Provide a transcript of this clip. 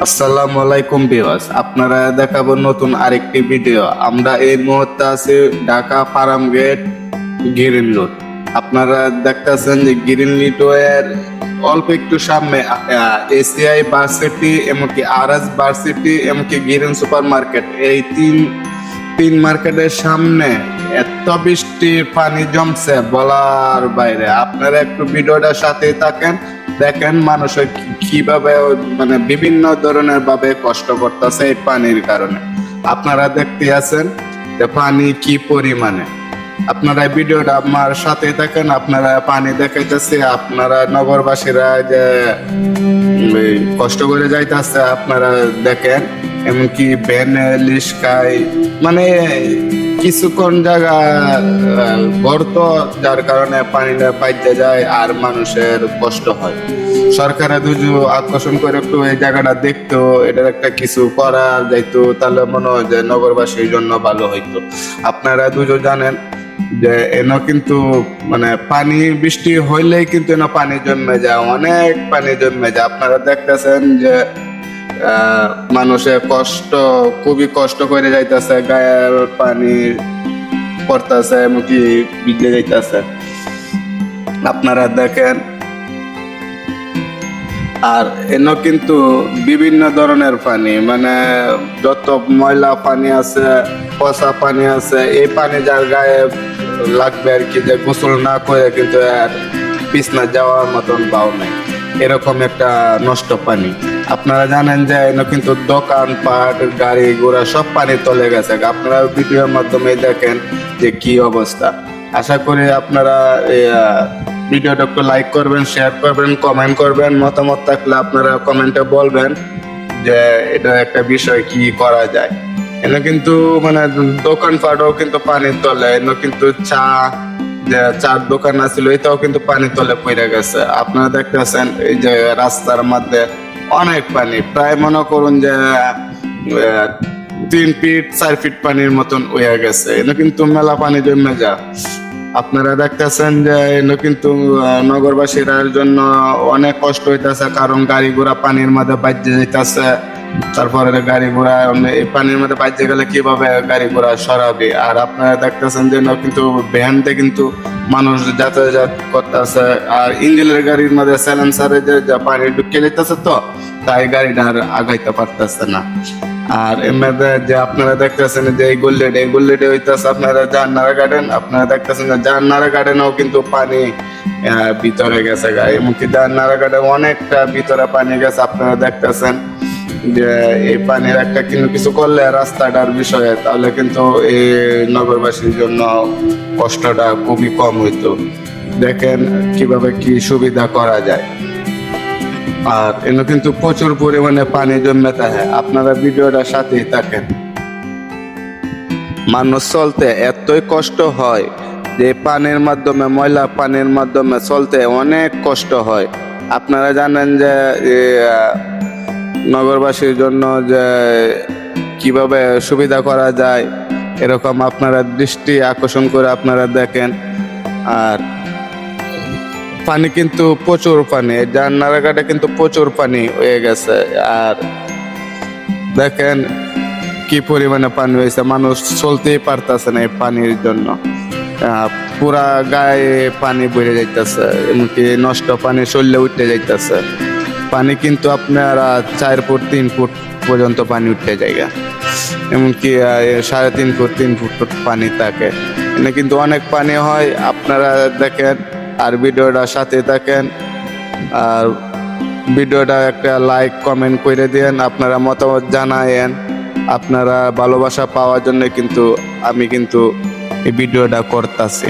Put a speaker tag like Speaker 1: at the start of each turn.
Speaker 1: আসসালামু আলাইকুম ভিউয়ার্স, আপনারা দেখাবো নতুন আরেকটি ভিডিও। আমরা এই মুহূর্তে আছি Dhaka Farmgate Green Road. আপনারা দেখতেছেন যে গ্রিন রোডের অল্প একটু সামনে এসিআই ভার্সিটি, এমনকি আরএস ভার্সিটি, এমনকি গ্রিন সুপার মার্কেট, এই তিন মার্কেটের সামনে এত বৃষ্টি পানি জমছে বলার বাইরে। আপনারা একটু ভিডিওটার সাথেই থাকেন, দেখেন মানুষের কিভাবে মানে বিভিন্ন ধরনের ভাবে কষ্ট করতেছে এই পানির কারণে। আপনারা দেখতে আছেন যে পানি কি পরিমাণে। আপনারা ভিডিওটা আমার সাথে থাকেন, আপনারা পানি দেখাইতেছে, আপনারা নগরবাসীরা যে কষ্ট করে যাইতেছে আপনারা দেখেন। এমনকি ভ্যানে লিস্কায় মানে কিছুক্ষণ জায়গা গর্ত, যার কারণে পানিটা পাইতে যায় আর মানুষের কষ্ট হয়। সরকারের দুজু আকর্ষণ করে একটু এই জায়গাটা দেখতো, এটার একটা কিছু করা যাইতো, তাহলে মনে হয় যে নগরবাসীর জন্য ভালো হইতো। আপনারা দুজো জানেন যে এনো কিন্তু মানে পানি বৃষ্টি হইলেই কিন্তু এনো পানি জন্মে যায়, অনেক পানি জন্মে যায়। আপনারা দেখতেছেন যে মানুষের কষ্ট, খুবই কষ্ট করে যাইতেছে, গায়ের পানি পড়তেছে, এমনকি ভিজে যাইতেছে। আপনারা দেখেন। আর এনো কিন্তু বিভিন্ন ধরনের পানি, মানে যত ময়লা পানি আছে, পচা পানি আছে, এই পানি যার গায়ে লাগবে আর কি, যে গোসল না করে কিন্তু আর বিছনা যাওয়ার মতন পাও নাই, এরকম একটা নষ্ট পানি। আপনারা জানেন যে এনো কিন্তু দোকানপাট, গাড়ি ঘোড়া সব পানি তলে গেছে। আপনারা ভিডিওর মাধ্যমে দেখেন যে কি অবস্থা। আশা করি আপনারা ভিডিওটা একটু লাইক করবেন, শেয়ার করবেন, কমেন্ট করবেন। মতামত থাকলে আপনারা কমেন্টে বলবেন যে এটা একটা বিষয় কি করা যায়। এনে কিন্তু মানে দোকানপাটও কিন্তু পানির তলে, এনে কিন্তু যে চার দোকান আছিল এটাও কিন্তু পানির তলে পড়ে গেছে। আপনারা দেখতেছেন এই যে রাস্তার মধ্যে অনেক পানি, প্রায় মনে করুন যে 3 ফিট 4 ফিট পানির মতন হয়ে গেছে। এনে কিন্তু মেলা পানি জমে যা। আপনারা দেখতেছেন যে এনে কিন্তু নগরবাসীর জন্য অনেক কষ্ট হইতেছে, কারণ গাড়ি ঘোড়া পানির মধ্যে বাজে যাইতেছে। তারপরে গাড়ি ঘোড়া এই পানির মধ্যে বাজে গেলে কিভাবে গাড়ি ঘোড়া সরাবে। আর আপনারা দেখতেছেন যে কিন্তু ভ্যানতে কিন্তু মানুষ যাতায়াত করতেছে, আর ইঞ্জিনের গাড়ির মধ্যে সাইলেন্সারে যে পানি ঢুকে যেতেছে, তো তাই গাড়িটা আর আগাইতে পারতেছে না। আর এমনিতে যে আপনারা দেখতেছেন যে এই গল্লিটা হইতেছে আপনারা জাহান্নারা গার্ডেন। আপনারা দেখতেছেন যে জাহান্নারা গার্ডেনও কিন্তু পানি ভিতরে গেছে, এমনকি জাহান্নারা গার্ডেন অনেকটা ভিতরে পানি গেছে। আপনারা দেখতেছেন যে এই পানির একটা কিন্তু কিছু করলে রাস্তাটার বিষয়ে, তাহলে কিন্তু এই নগরবাসীর জন্য কষ্টটা খুবই কম হইতো। দেখেন কিভাবে কি সুবিধা করা যায়। আর এনে কিন্তু প্রচুর পরিমাণে পানি জমে থাকে। আপনারা ভিডিওটা সাথেই থাকেন। মানুষ চলতে এতই কষ্ট হয় যে পানির মাধ্যমে, ময়লা পানির মাধ্যমে চলতে অনেক কষ্ট হয়। আপনারা জানেন যে নগরবাসীর জন্য যে কিভাবে সুবিধা করা যায়, এরকম আপনারা দৃষ্টি আকর্ষণ করে আপনারা দেখেন। আর পানি কিন্তু প্রচুর পানি, জাহান্নারাঘাটে কিন্তু প্রচুর পানি হয়ে গেছে। আর দেখেন কি পরিমাণে পানি হয়েছে, মানুষ চলতেই পারতেছে না এই পানির জন্য। পুরা গায়ে পানি বইরে যাইতেছে, এমনকি নষ্ট পানি শরীরে উঠতে যাইতেছে। পানি কিন্তু আপনারা 4 ফুট 3 ফুট পর্যন্ত পানি উঠতে জায়গা, এমনকি 3.5 ফুট 3 ফুট পানি থাকে। এখানে কিন্তু অনেক পানি হয়। আপনারা দেখেন আর ভিডিওটা সাথে থাকেন। আর ভিডিওটা একটা লাইক কমেন্ট করে দেন, আপনারা মতামত জানায়েন। আপনারা ভালোবাসা পাওয়ার জন্য কিন্তু আমি কিন্তু এই ভিডিওটা করতেছি।